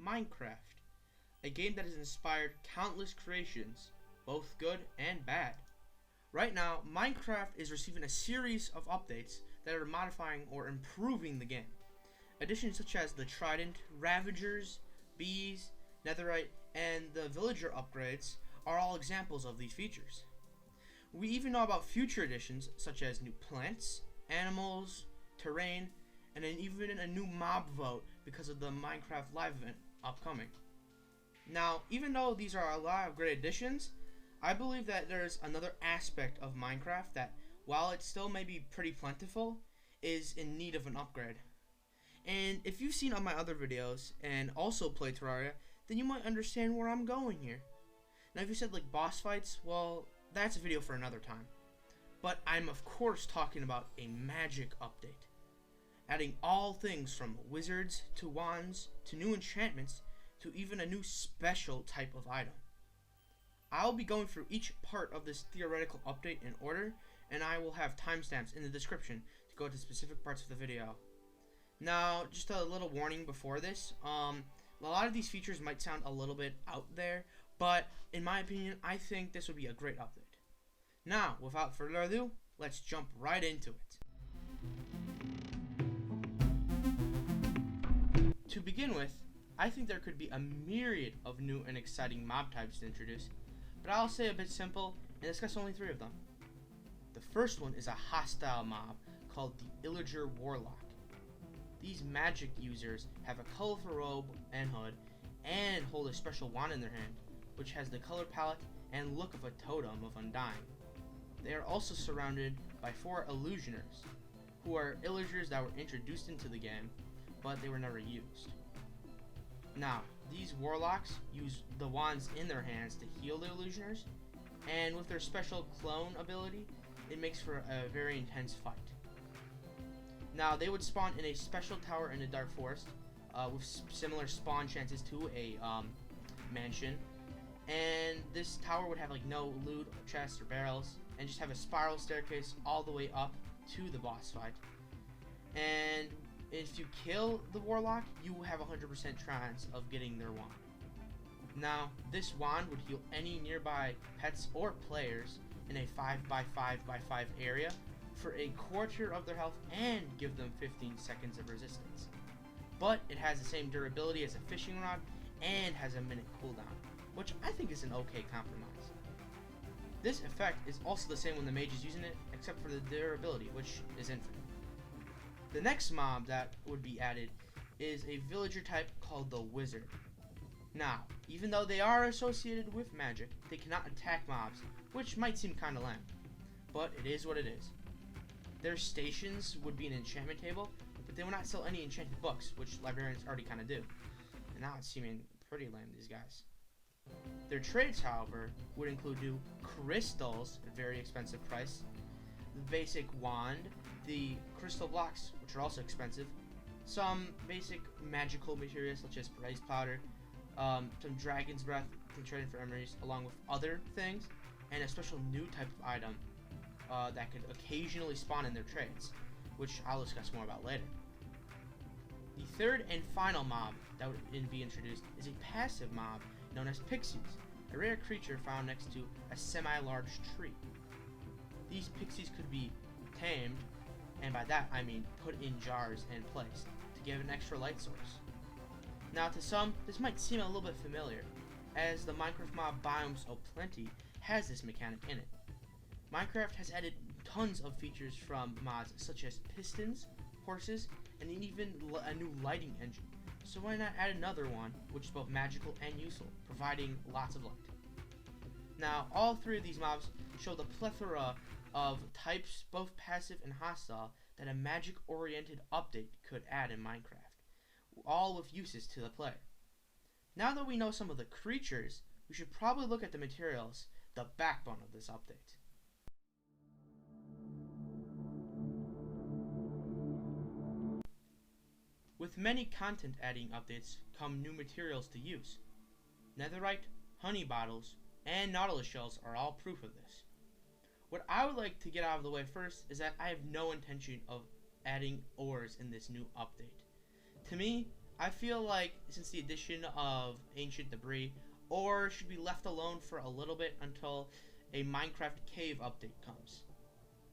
Minecraft, a game that has inspired countless creations, both good and bad. Right now, Minecraft is receiving a series of updates that are modifying or improving the game. Additions such as the Trident, Ravagers, Bees, Netherite, and the Villager upgrades are all examples of these features. We even know about future additions such as new plants, animals, terrain, and even a new mob vote because of the Minecraft Live event upcoming. Now, even though these are a lot of great additions, I believe that there's another aspect of Minecraft that, while it still may be pretty plentiful, is in need of an upgrade. And if you've seen all my other videos and also play Terraria, then you might understand where I'm going here. Now, if you said like boss fights, well, that's a video for another time. But I'm of course talking about a magic update, adding all things from wizards to wands to new enchantments to even a new special type of item. I'll be going through each part of this theoretical update in order, and I will have timestamps in the description to go to specific parts of the video. Now, just a little warning before this, a lot of these features might sound a little bit out there, but in my opinion, I think this would be a great update. Now, without further ado, let's jump right into it. To begin with, I think there could be a myriad of new and exciting mob types to introduce, but I'll stay a bit simple and discuss only 3 of them. The first one is a hostile mob called the Illager Warlock. These magic users have a colorful robe and hood and hold a special wand in their hand, which has the color palette and look of a totem of undying. They are also surrounded by 4 illusioners, who are illagers that were introduced into the game, but they were never used. Now, these warlocks use the wands in their hands to heal the illusioners, and with their special clone ability, it makes for a very intense fight. Now, they would spawn in a special tower in the Dark Forest, with similar spawn chances to a mansion, and this tower would have like no loot, chests, or barrels, and just have a spiral staircase all the way up to the boss fight. And if you kill the warlock, you have a 100% chance of getting their wand. Now, this wand would heal any nearby pets or players in a 5x5x5 area for a quarter of their health and give them 15 seconds of resistance. But it has the same durability as a fishing rod and has a minute cooldown, which I think is an okay compromise. This effect is also the same when the mage is using it, except for the durability, which is infinite. The next mob that would be added is a villager type called the Wizard. Now, even though they are associated with magic, they cannot attack mobs, which might seem kinda lame, but it is what it is. Their stations would be an enchantment table, but they will not sell any enchanted books, which librarians already kinda do. And now it's seeming pretty lame, these guys. Their trades, however, would include new crystals at a very expensive price, the basic wand, the crystal blocks, which are also expensive, some basic magical materials such as rice powder, some dragon's breath to trade for emeries, along with other things, and a special new type of item that could occasionally spawn in their trades, which I'll discuss more about later. The third and final mob that would be introduced is a passive mob known as pixies, a rare creature found next to a semi-large tree. These pixies could be tamed, and by that I mean put in jars and placed to give an extra light source. Now, to some, this might seem a little bit familiar, as the Minecraft mob Biomes O'Plenty has this mechanic in it. Minecraft has added tons of features from mods such as pistons, horses, and even a new lighting engine. So why not add another one, which is both magical and useful, providing lots of light. Now, all 3 of these mobs show the plethora of types, both passive and hostile, that a magic-oriented update could add in Minecraft, all with uses to the player. Now that we know some of the creatures, we should probably look at the materials, the backbone of this update. With many content adding updates come new materials to use. Netherite, honey bottles, and nautilus shells are all proof of this. What I would like to get out of the way first is that I have no intention of adding ores in this new update. To me, I feel like since the addition of ancient debris, or should be left alone for a little bit until a Minecraft cave update comes.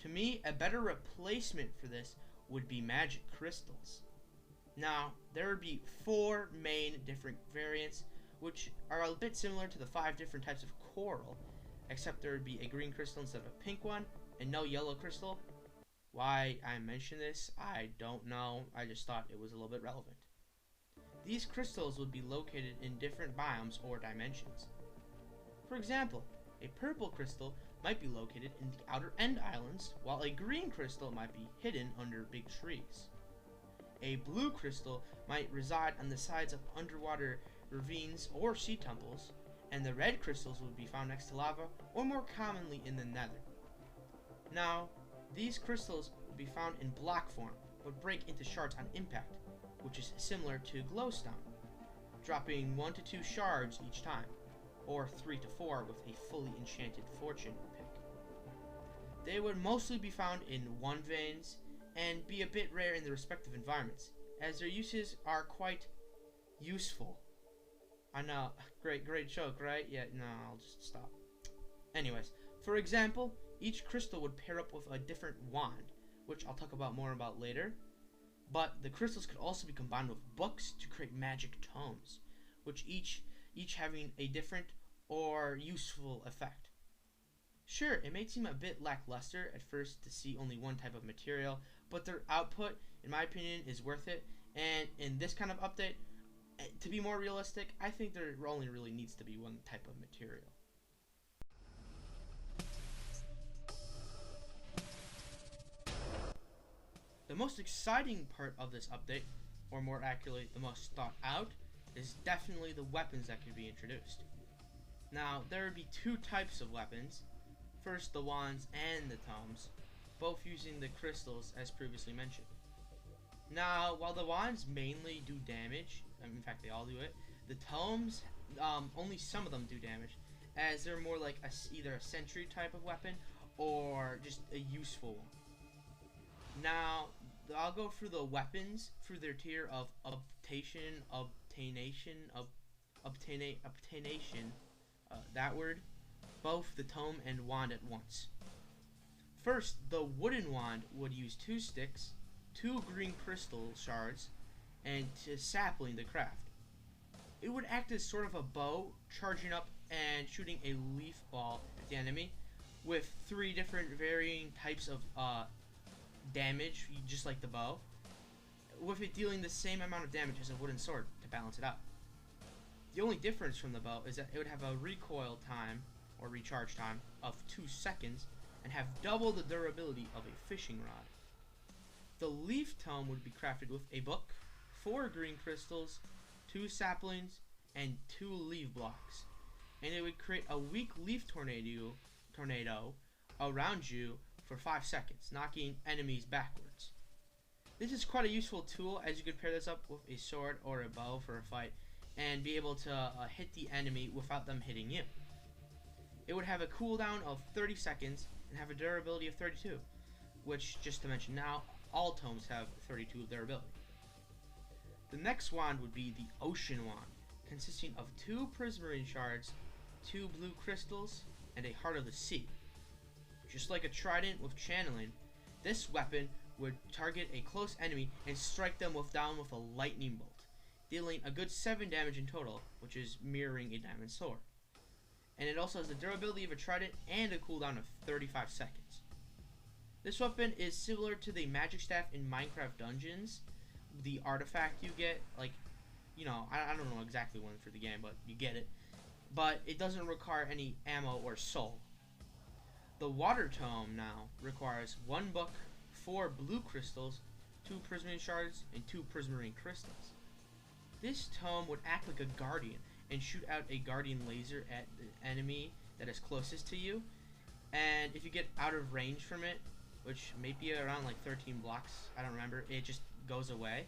To me, a better replacement for this would be magic crystals. Now, there would be 4 main different variants, which are a bit similar to the 5 different types of coral, except there would be a green crystal instead of a pink one, and no yellow crystal. Why I mention this, I don't know. I just thought it was a little bit relevant. These crystals would be located in different biomes or dimensions. For example, a purple crystal might be located in the outer end islands, while a green crystal might be hidden under big trees. A blue crystal might reside on the sides of underwater ravines or sea temples, and the red crystals would be found next to lava or more commonly in the nether. Now, these crystals would be found in block form, but break into shards on impact, which is similar to glowstone, dropping 1 to 2 shards each time, or 3 to 4 with a fully enchanted fortune pick. They would mostly be found in 1 veins and be a bit rare in their respective environments, as their uses are quite useful. I know, great joke, right? Yeah, no, I'll just stop. Anyways, for example, each crystal would pair up with a different wand, which I'll talk about more about later. But the crystals could also be combined with books to create magic tomes, which each having a different or useful effect. Sure, it may seem a bit lackluster at first to see only one type of material, but their output, in my opinion, is worth it. And in this kind of update, to be more realistic, I think there only really needs to be one type of material. The most exciting part of this update, or more accurately, the most thought out, is definitely the weapons that could be introduced. Now, there would be 2 types of weapons. First, the wands and the tomes, both using the crystals as previously mentioned. Now, while the wands mainly do damage, in fact they all do it, the tomes, only some of them do damage, as they're more like either a sentry type of weapon or just a useful one. Now, I'll go through the weapons through their tier of obtaination, that word, both the tome and wand at once. First, the wooden wand would use 2 sticks, 2 green crystal shards, and a sapling to craft. It would act as sort of a bow, charging up and shooting a leaf ball at the enemy, with 3 different varying types of damage, just like the bow, with it dealing the same amount of damage as a wooden sword to balance it out. The only difference from the bow is that it would have a recoil time, or recharge time, of 2 seconds, and have double the durability of a fishing rod. The leaf tome would be crafted with a book, 4 green crystals, 2 saplings, and 2 leaf blocks, and it would create a weak leaf tornado around you for 5 seconds, knocking enemies backwards. This is quite a useful tool, as you could pair this up with a sword or a bow for a fight and be able to hit the enemy without them hitting you. It would have a cooldown of 30 seconds and have a durability of 32, which, just to mention now, all tomes have 32 durability. The next wand would be the Ocean Wand, consisting of 2 prismarine shards, 2 blue crystals, and a Heart of the Sea. Just like a trident with channeling, this weapon would target a close enemy and strike them down with a lightning bolt, dealing a good 7 damage in total, which is mirroring a diamond sword. And it also has the durability of a trident and a cooldown of 35 seconds. This weapon is similar to the magic staff in Minecraft dungeons, the artifact you get, like, you know, I don't know exactly one for the game, but you get it. But it doesn't require any ammo or soul. The water tome now requires 1 book, 4 blue crystals, 2 prismarine shards, and 2 prismarine crystals. This tome would act like a guardian and shoot out a guardian laser at the enemy that is closest to you. And if you get out of range from it, which may be around like 13 blocks, I don't remember, it just goes away.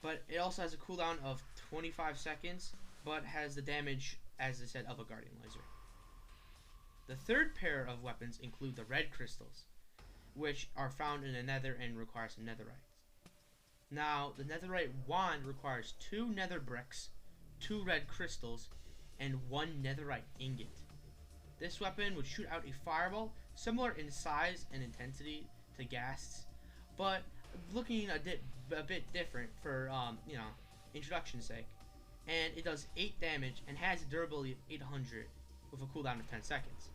But it also has a cooldown of 25 seconds, but has the damage, as I said, of a guardian laser. The third pair of weapons include the red crystals, which are found in the nether and require some netherite. Now, the netherite wand requires 2 nether bricks, 2 red crystals, and 1 netherite ingot. This weapon would shoot out a fireball similar in size and intensity to Ghast's, but looking a bit different for introduction's sake. And it does 8 damage and has a durability of 800 with a cooldown of 10 seconds.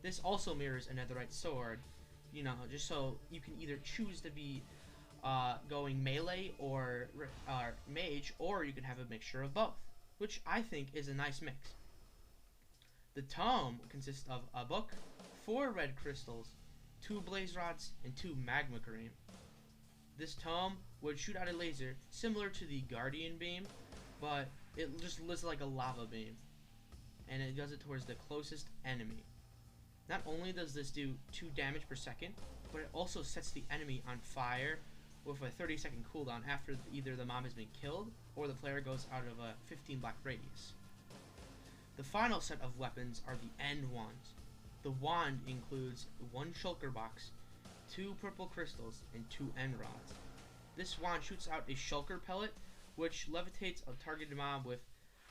This also mirrors a netherite sword, just so you can either choose to be going melee or mage, or you can have a mixture of both, which I think is a nice mix. The tome consists of a book, 4 red crystals, 2 blaze rods, and 2 magma cream. This tome would shoot out a laser similar to the guardian beam, but it just looks like a lava beam, and it does it towards the closest enemy. Not only does this do 2 damage per second, but it also sets the enemy on fire with a 30-second cooldown after either the mob has been killed or the player goes out of a 15 block radius. The final set of weapons are the end wands. The wand includes 1 shulker box, 2 purple crystals, and 2 end rods. This wand shoots out a shulker pellet, which levitates a targeted mob with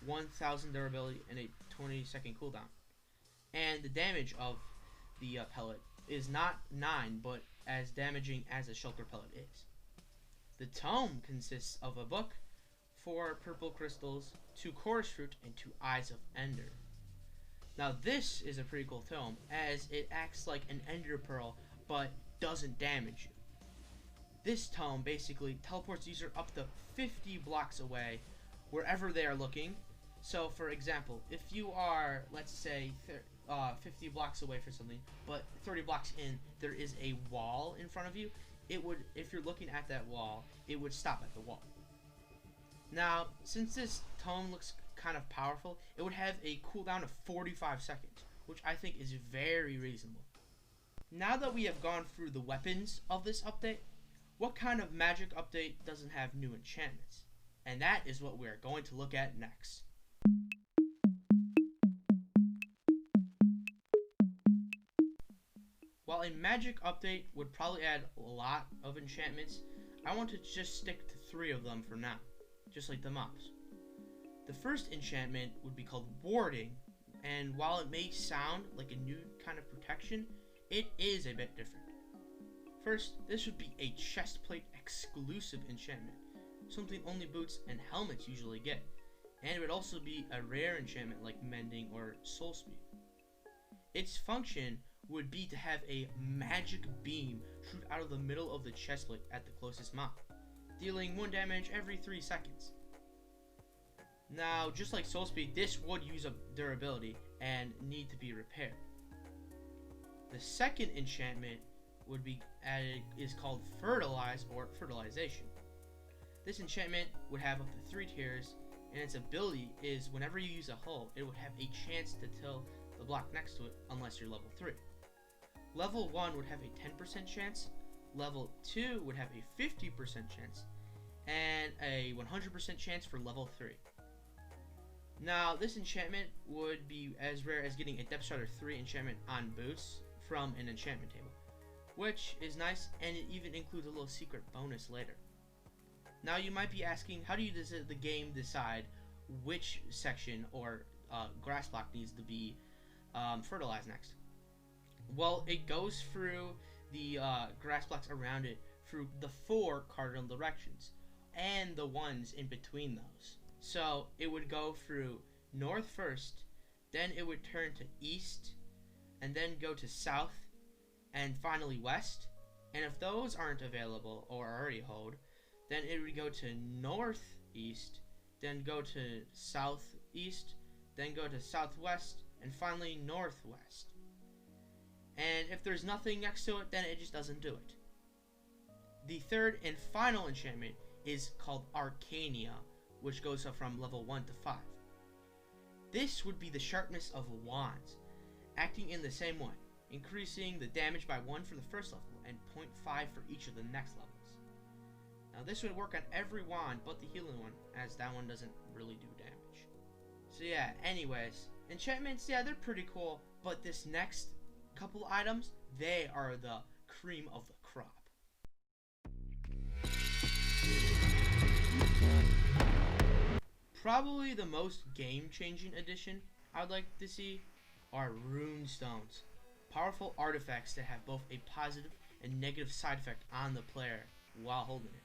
1000 durability and a 20-second cooldown. And the damage of the pellet is not 9, but as damaging as a shulker pellet is. The tome consists of a book, 4 purple crystals, 2 chorus fruit, and 2 eyes of ender. Now this is a pretty cool tome, as it acts like an ender pearl, but doesn't damage you. This tome basically teleports the user up to 50 blocks away, wherever they are looking. So for example, if you are, let's say, 50 blocks away for something, but 30 blocks in, there is a wall in front of you, it would, if you're looking at that wall, it would stop at the wall. Now, since this tome looks kind of powerful, it would have a cooldown of 45 seconds, which I think is very reasonable. Now that we have gone through the weapons of this update, what kind of magic update doesn't have new enchantments? And that is what we are going to look at next. While a magic update would probably add a lot of enchantments, I want to just stick to 3 of them for now, just like the mobs. The first enchantment would be called Warding, and while it may sound like a new kind of protection, it is a bit different. First, this would be a chestplate exclusive enchantment, something only boots and helmets usually get, and it would also be a rare enchantment like Mending or Soul Speed. Its function would be to have a magic beam shoot out of the middle of the chestplate at the closest mob, dealing 1 damage every 3 seconds. Now, just like Soul Speed, this would use up durability and need to be repaired. The second enchantment would be added is called Fertilize or Fertilization. This enchantment would have up to 3 tiers, and its ability is whenever you use a hull, it would have a chance to till the block next to it unless you're level 3. Level 1 would have a 10% chance, level 2 would have a 50% chance, and a 100% chance for level 3. Now, this enchantment would be as rare as getting a Depth Strider 3 enchantment on boots from an enchantment table, which is nice, and it even includes a little secret bonus later. Now, you might be asking, how does the game decide which section or grass block needs to be fertilized next? Well, it goes through the grass blocks around it through the 4 cardinal directions and the ones in between those. So it would go through north first, then it would turn to east, and then go to south, and finally west. And if those aren't available or are already hoed, then it would go to northeast, then go to southeast, then go to southwest, and finally northwest. And if there's nothing next to it, then it just doesn't do it. The third and final enchantment is called Arcania, which goes up from level 1 to 5. This would be the sharpness of wands, acting in the same way, increasing the damage by 1 for the first level and 0.5 for each of the next levels. Now this would work on every wand but the healing one, as that one doesn't really do damage. So yeah, anyways, enchantments, yeah, they're pretty cool, but this next couple items, they are the cream of the crop. Probably the most game-changing addition I would like to see are rune stones. Powerful artifacts that have both a positive and negative side effect on the player while holding it.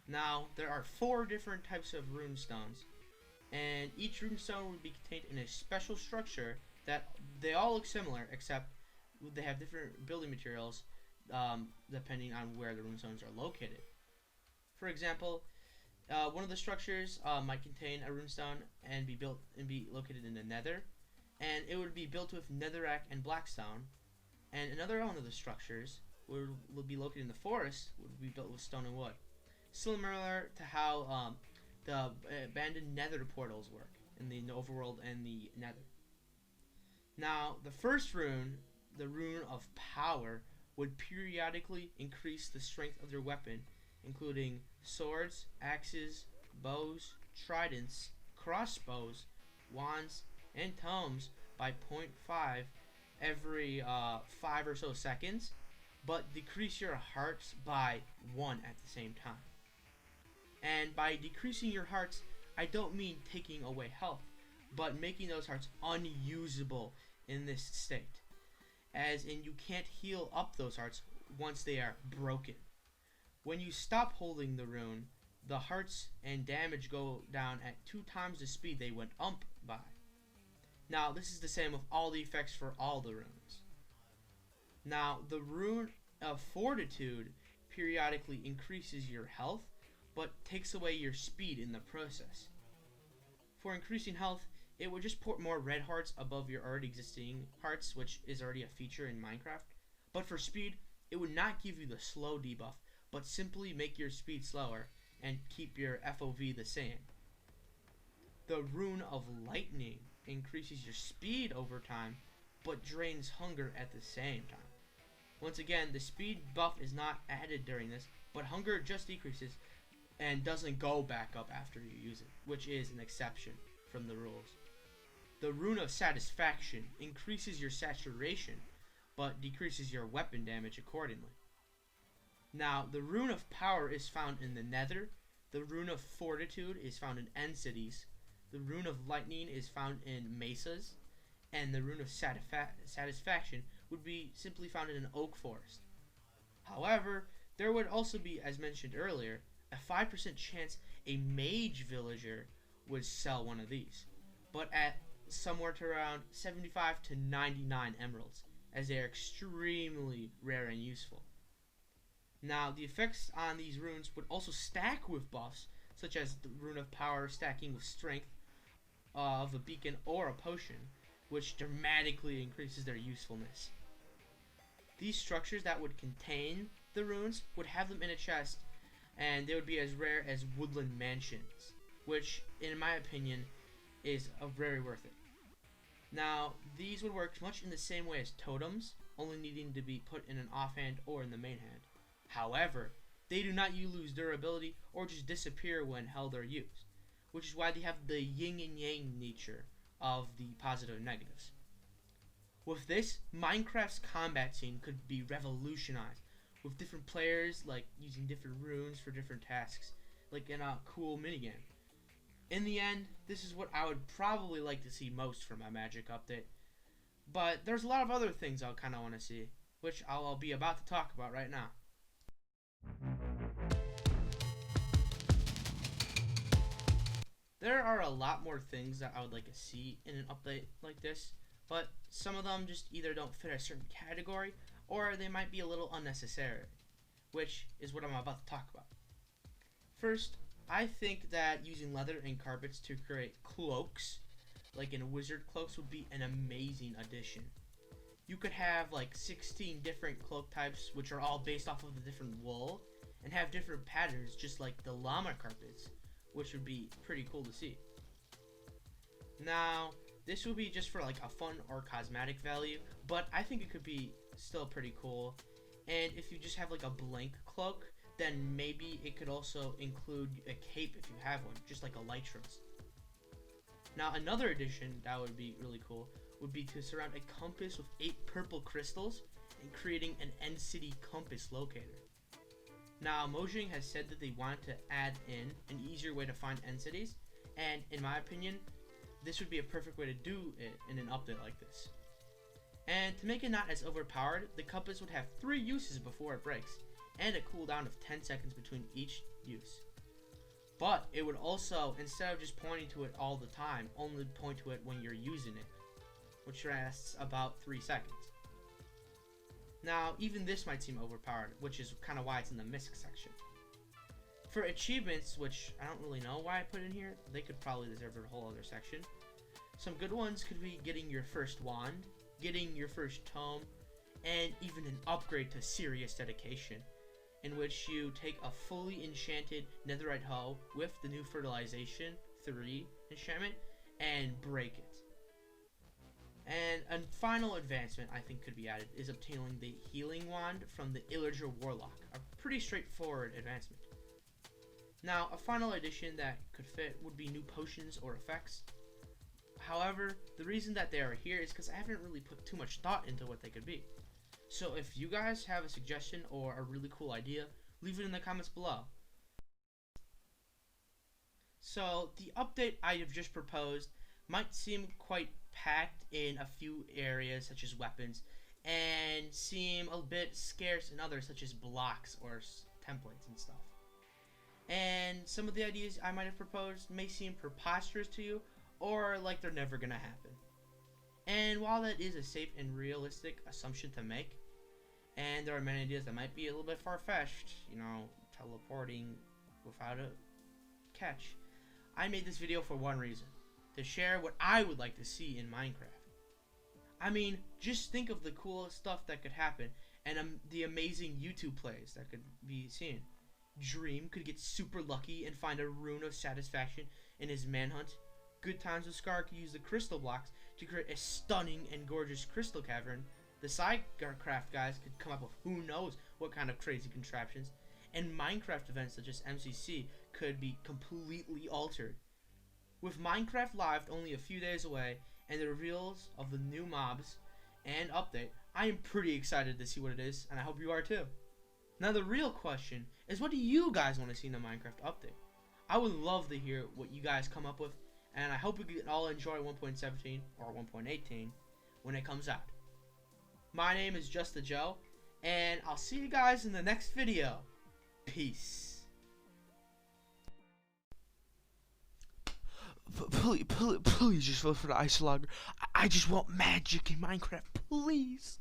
Now, there are 4 different types of rune stones, and each rune stone would be contained in a special structure that they all look similar, except they have different building materials depending on where the rune stones are located. For example, one of the structures might contain a rune stone and be located in the nether, and it would be built with netherrack and blackstone. And another one of the structures would be located in the forest, would be built with stone and wood, similar to how the abandoned nether portals work in the overworld and the nether. Now, the first rune, the rune of power, would periodically increase the strength of their weapon, including swords, axes, bows, tridents, crossbows, wands, and tomes by 0.5 every 5 or so seconds, but decrease your hearts by 1 at the same time. And by decreasing your hearts, I don't mean taking away health, but making those hearts unusable in this state, as in you can't heal up those hearts once they are broken. When you stop holding the rune, the hearts and damage go down at 2 times the speed they went up by. Now, this is the same with all the effects for all the runes. Now, the rune of fortitude periodically increases your health, but takes away your speed in the process. For increasing health, it would just put more red hearts above your already existing hearts, which is already a feature in Minecraft. But for speed, it would not give you the slow debuff, but simply make your speed slower and keep your FOV the same. The rune of lightning increases your speed over time, but drains hunger at the same time. Once again, the speed buff is not added during this, but hunger just decreases and doesn't go back up after you use it, which is an exception from the rules. The rune of satisfaction increases your saturation, but decreases your weapon damage accordingly. Now, the rune of power is found in the nether, the rune of fortitude is found in end cities, the rune of lightning is found in mesas, and the rune of satisfaction would be simply found in an oak forest. However, there would also be, as mentioned earlier, a 5% chance a mage villager would sell one of these, but at somewhere to around 75 to 99 emeralds, as they are extremely rare and useful. Now, the effects on these runes would also stack with buffs, such as the rune of power stacking with strength of a beacon or a potion, which dramatically increases their usefulness. These structures that would contain the runes would have them in a chest, and they would be as rare as woodland mansions, which, in my opinion, is very worth it. Now, these would work much in the same way as totems, only needing to be put in an offhand or in the main hand. However, they do not lose durability or just disappear when held or used, which is why they have the yin and yang nature of the positive and negatives. With this, Minecraft's combat scene could be revolutionized, with different players like using different runes for different tasks, like in a cool minigame. In the end, this is what I would probably like to see most from my Magic update, but there's a lot of other things I kind of want to see, which I'll be about to talk about right now. There are a lot more things that I would like to see in an update like this, but some of them just either don't fit a certain category or they might be a little unnecessary, which is what I'm about to talk about. First, I think that using leather and carpets to create cloaks, like in wizard cloaks, would be an amazing addition. You could have like 16 different cloak types, which are all based off of the different wool, and have different patterns, just like the llama carpets, which would be pretty cool to see. Now, this would be just for like a fun or cosmetic value, but I think it could be still pretty cool. And if you just have like a blank cloak, then maybe it could also include a cape if you have one, just like a Lytros. Now, another addition that would be really cool would be to surround a compass with 8 purple crystals and creating an end city compass locator. Now, Mojang has said that they want to add in an easier way to find end cities, and in my opinion, this would be a perfect way to do it in an update like this. And to make it not as overpowered, the compass would have 3 uses before it breaks, and a cooldown of 10 seconds between each use. But it would also, instead of just pointing to it all the time, only point to it when you're using it, which lasts about 3 seconds. Now, even this might seem overpowered, which is kind of why it's in the misc section. For achievements, which I don't really know why I put in here, they could probably deserve a whole other section. Some good ones could be getting your first wand, getting your first tome, and even an upgrade to serious dedication, in which you take a fully enchanted netherite hoe with the new fertilization 3 enchantment and break it. And a final advancement I think could be added is obtaining the healing wand from the Illager Warlock, a pretty straightforward advancement. Now, a final addition that could fit would be new potions or effects. However, the reason that they are here is because I haven't really put too much thought into what they could be. So if you guys have a suggestion or a really cool idea, leave it in the comments below. So the update I have just proposed might seem quite packed in a few areas such as weapons, and seem a bit scarce in others such as blocks or templates and stuff. And some of the ideas I might have proposed may seem preposterous to you, or like they're never gonna happen. And while that is a safe and realistic assumption to make, and there are many ideas that might be a little bit far-fetched, you know, teleporting without a catch, I made this video for one reason: to share what I would like to see in Minecraft. I mean, just think of the cool stuff that could happen, and the amazing YouTube plays that could be seen. Dream could get super lucky and find a rune of satisfaction in his manhunt. Good Times with Scar could use the crystal blocks to create a stunning and gorgeous crystal cavern. The Sidecraft guys could come up with who knows what kind of crazy contraptions. And Minecraft events such as MCC could be completely altered. With Minecraft Live only a few days away and the reveals of the new mobs and update, I am pretty excited to see what it is, and I hope you are too. Now the real question is, what do you guys want to see in the Minecraft update? I would love to hear what you guys come up with, and I hope we can all enjoy 1.17 or 1.18 when it comes out. My name is Just the Joe, and I'll see you guys in the next video. Peace. Please just vote for the Ice Logger. I just want magic in Minecraft, please.